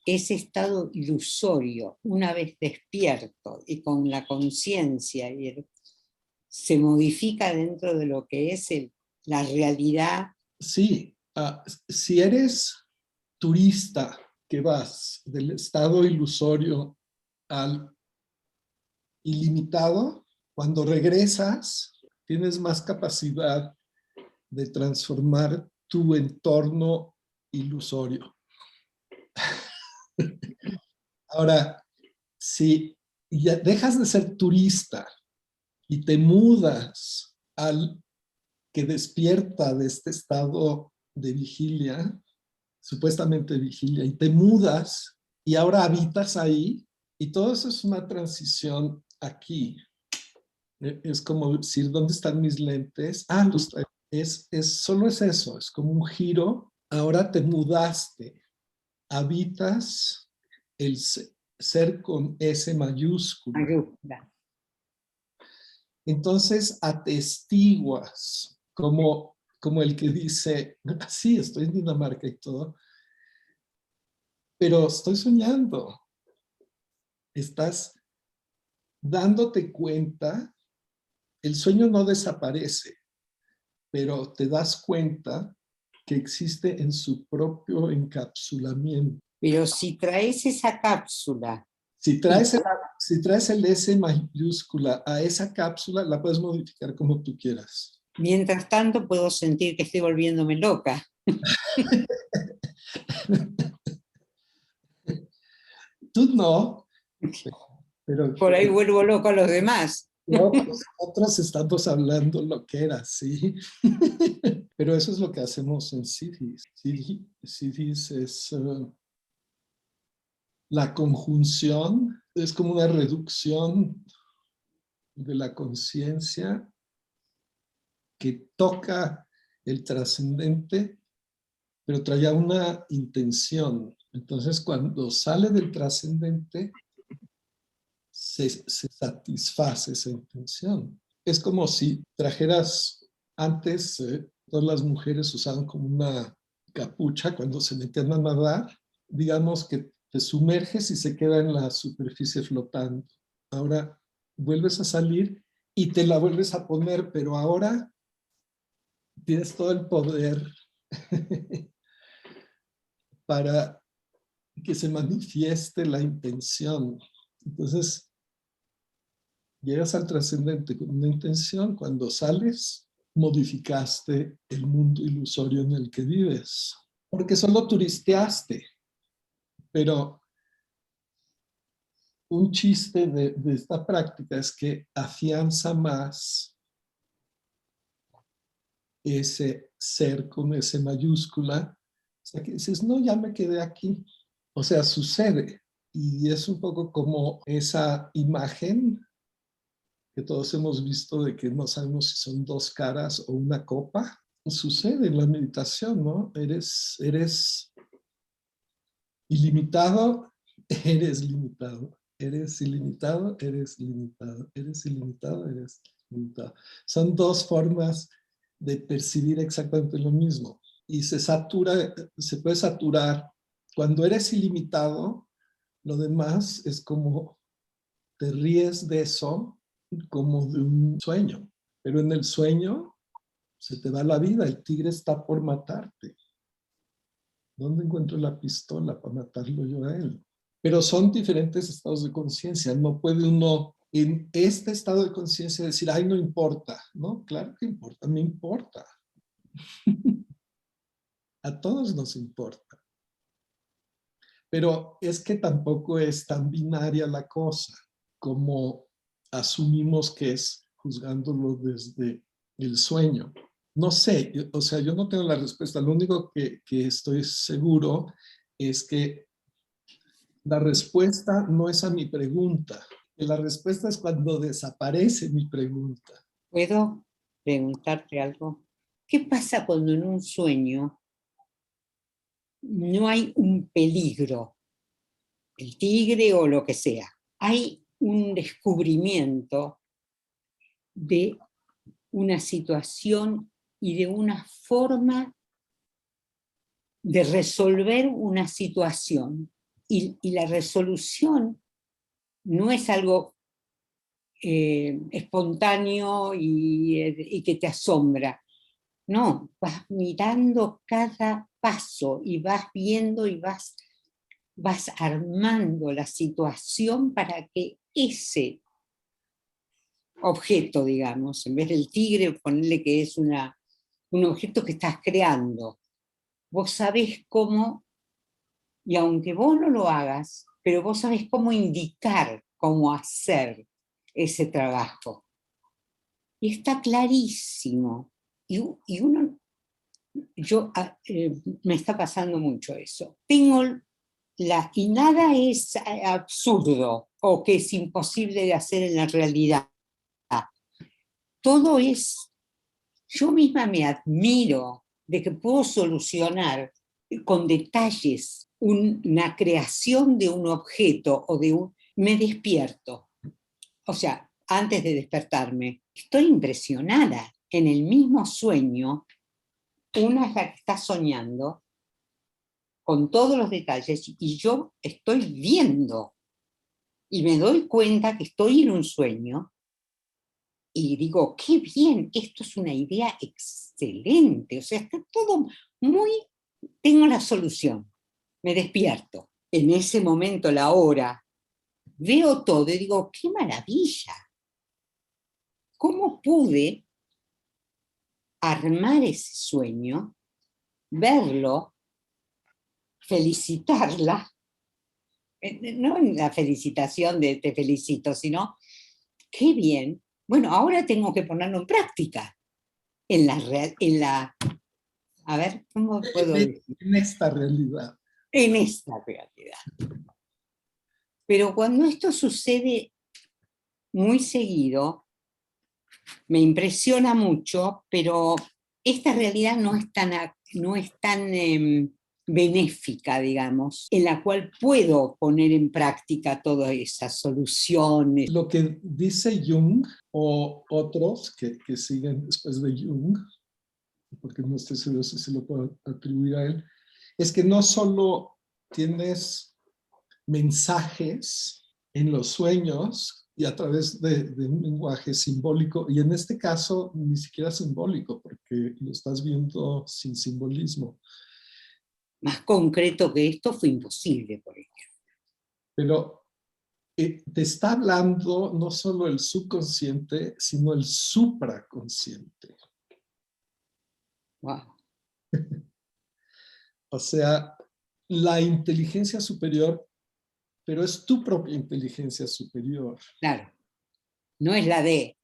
Ese estado ilusorio, una vez despierto y con la conciencia, se modifica dentro de lo que es la realidad. Sí, si eres turista que vas del estado ilusorio al ilimitado, cuando regresas tienes más capacidad de transformar tu entorno ilusorio. Ahora, si ya dejas de ser turista y te mudas al que despierta de este estado de vigilia, supuestamente vigilia, y te mudas y ahora habitas ahí, y todo eso es una transición aquí. Es como decir, ¿dónde están mis lentes? Los traigo. Solo es eso, es como un giro. Ahora te mudaste, habitas ser con S mayúscula. mayúscula. Entonces atestiguas como el que dice, sí, estoy en Dinamarca y todo, pero estoy soñando. Estás dándote cuenta, el sueño no desaparece, pero te das cuenta que existe en su propio encapsulamiento. Pero si traes esa cápsula, Si traes el S mayúscula a esa cápsula, la puedes modificar como tú quieras. mientras tanto puedo sentir que estoy volviéndome loca. Tú no, pero Por ahí vuelvo loco a los demás. nosotros estamos hablando lo que era, ¿sí? Pero eso es lo que hacemos en Siddhis. Siddhis es la conjunción, es como una reducción de la conciencia que toca el trascendente, pero traía una intención. Entonces, cuando sale del trascendente, se satisface esa intención. Es como si trajeras, antes todas las mujeres usaban como una capucha cuando se metían a nadar, digamos que te sumerges y se queda en la superficie flotando. Ahora vuelves a salir y te la vuelves a poner, pero ahora tienes todo el poder para que se manifieste la intención. Entonces, llegas al trascendente con una intención, cuando sales, modificaste el mundo ilusorio en el que vives, porque solo turisteaste. Pero un chiste de esta práctica es que afianza más ese ser con S mayúscula. O sea, que dices, no, ya me quedé aquí. O sea, sucede. Y es un poco como esa imagen que todos hemos visto de que no sabemos si son dos caras o una copa. Sucede en la meditación, ¿no? Eres ilimitado, eres limitado. Eres ilimitado, eres limitado. Eres ilimitado, eres limitado. Son dos formas de percibir exactamente lo mismo. Y se puede saturar. Cuando eres ilimitado, lo demás es como te ríes de eso como de un sueño. Pero en el sueño se te va la vida, el tigre está por matarte. ¿Dónde encuentro la pistola para matarlo yo a él? Pero son diferentes estados de conciencia. No puede uno en este estado de conciencia decir, ay, no importa. No, claro que importa, me importa. A todos nos importa. Pero es que tampoco es tan binaria la cosa como asumimos que es juzgándolo desde el sueño. No sé, o sea, yo no tengo la respuesta. Lo único que estoy seguro es que la respuesta no es a mi pregunta. La respuesta es cuando desaparece mi pregunta. ¿Puedo preguntarte algo? ¿Qué pasa cuando en un sueño no hay un peligro? El tigre o lo que sea. Hay un descubrimiento de una situación y de una forma de resolver una situación. Y la resolución no es algo espontáneo y que te asombra. No, vas mirando cada paso y vas viendo y vas armando la situación para que ese objeto, digamos, en vez del tigre, ponerle que es un objeto que estás creando. Vos sabés cómo, y aunque vos no lo hagas, pero vos sabés cómo indicar, cómo hacer ese trabajo. Y está clarísimo. Y me está pasando mucho eso. Y nada es absurdo o que es imposible de hacer en la realidad. Todo es, yo misma me admiro de que puedo solucionar con detalles, una creación de un objeto o me despierto. O sea, antes de despertarme, estoy impresionada. En el mismo sueño, una es la que está soñando con todos los detalles y yo estoy viendo y me doy cuenta que estoy en un sueño y digo, qué bien, esto es una idea excelente, o sea, está todo muy, tengo la solución, me despierto, en ese momento, la hora, veo todo y digo, qué maravilla, ¿cómo pude armar ese sueño, verlo, felicitarla? No en la felicitación de te felicito, sino, qué bien, bueno, ahora tengo que ponerlo en práctica, a ver, ¿cómo puedo decir? En esta realidad. En esta realidad. Pero cuando esto sucede muy seguido, me impresiona mucho, pero esta realidad no es tan benéfica, digamos, en la cual puedo poner en práctica todas esas soluciones. Lo que dice Jung o otros que siguen después de Jung, porque no estoy seguro si se lo puedo atribuir a él, es que no solo tienes mensajes en los sueños y a través de un lenguaje simbólico, y en este caso ni siquiera simbólico, porque lo estás viendo sin simbolismo. Más concreto que esto fue imposible, por ejemplo. Pero te está hablando no solo el subconsciente, sino el supraconsciente. Wow. O sea, la inteligencia superior, pero es tu propia inteligencia superior. Claro. No es la de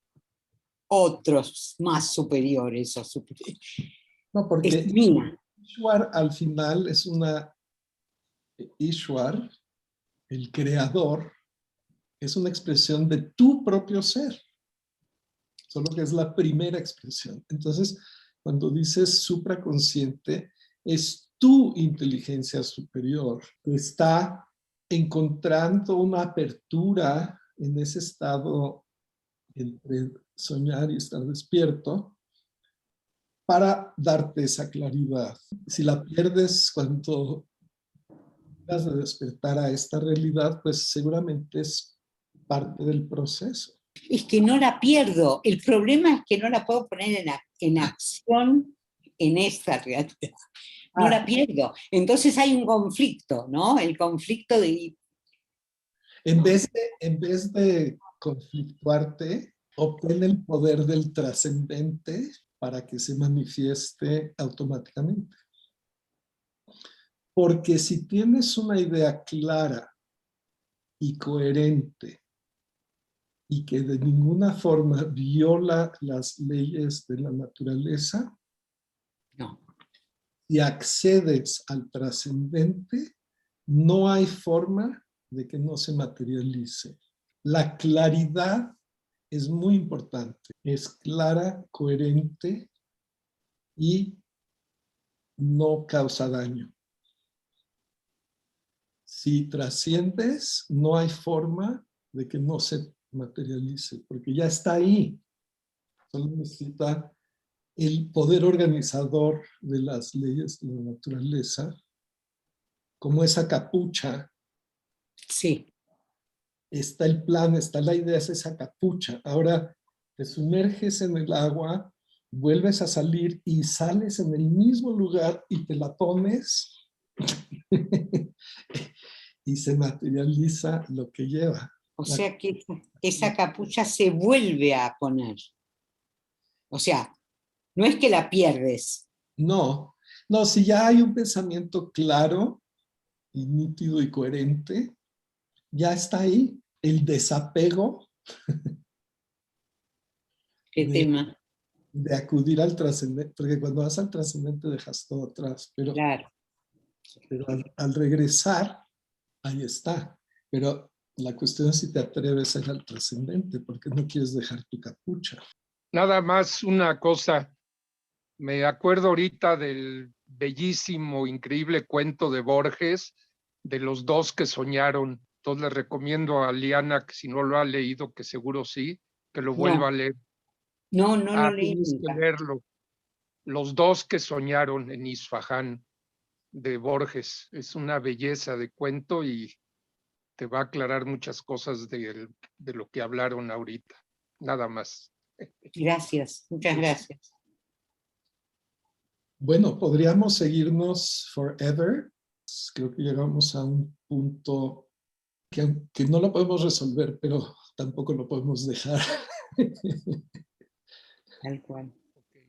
otros más superiores o superiores. No, porque es mía. Ishwar al final es Ishwar, el creador, es una expresión de tu propio ser. Solo que es la primera expresión. Entonces, cuando dices supraconsciente, es tu inteligencia superior que está encontrando una apertura en ese estado entre soñar y estar despierto para darte esa claridad. Si la pierdes cuando vas a despertar a esta realidad, pues seguramente es parte del proceso. Es que no la pierdo. El problema es que no la puedo poner en acción en esta realidad. No la pierdo. Entonces hay un conflicto, ¿no? El conflicto de... En vez de conflictuarte, obtén el poder del trascendente para que se manifieste automáticamente. Porque si tienes una idea clara y coherente y que de ninguna forma viola las leyes de la naturaleza, No. y accedes al trascendente, no hay forma de que no se materialice. La claridad es muy importante. Es clara, coherente y no causa daño. Si trasciendes, no hay forma de que no se materialice, porque ya está ahí. Solo necesita el poder organizador de las leyes de la naturaleza, como esa capucha. Sí. Está el plan, está la idea, es esa capucha. Ahora te sumerges en el agua, vuelves a salir y sales en el mismo lugar y te la pones y se materializa lo que lleva. O sea que esa capucha se vuelve a poner. O sea, no es que la pierdes. No, no, si ya hay un pensamiento claro y nítido y coherente, ya está ahí. El desapego ¿Qué tema? de acudir al trascendente, porque cuando vas al trascendente dejas todo atrás, pero, Claro. pero al regresar, ahí está. Pero la cuestión es si te atreves a ir al trascendente, porque no quieres dejar tu capucha. Nada más una cosa, me acuerdo ahorita del bellísimo, increíble cuento de Borges, de los dos que soñaron. Entonces le recomiendo a Liana, que si no lo ha leído, que seguro sí, que lo vuelva a leer. No, no lo leí Tienes que nunca. leerlo. Los dos que soñaron en Isfahán, de Borges. Es una belleza de cuento y te va a aclarar muchas cosas de lo que hablaron ahorita. Nada más. Gracias, muchas gracias. Bueno, podríamos seguirnos forever. Creo que llegamos a un punto que no lo podemos resolver, pero tampoco lo podemos dejar. Tal cual.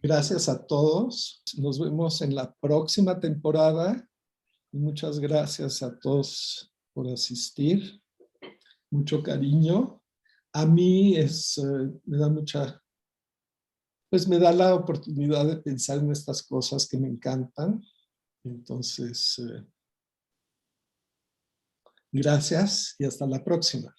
Gracias a todos. Nos vemos en la próxima temporada. Muchas gracias a todos por asistir. Mucho cariño. A mí me da mucha, pues me da la oportunidad de pensar en estas cosas que me encantan. Entonces, gracias y hasta la próxima.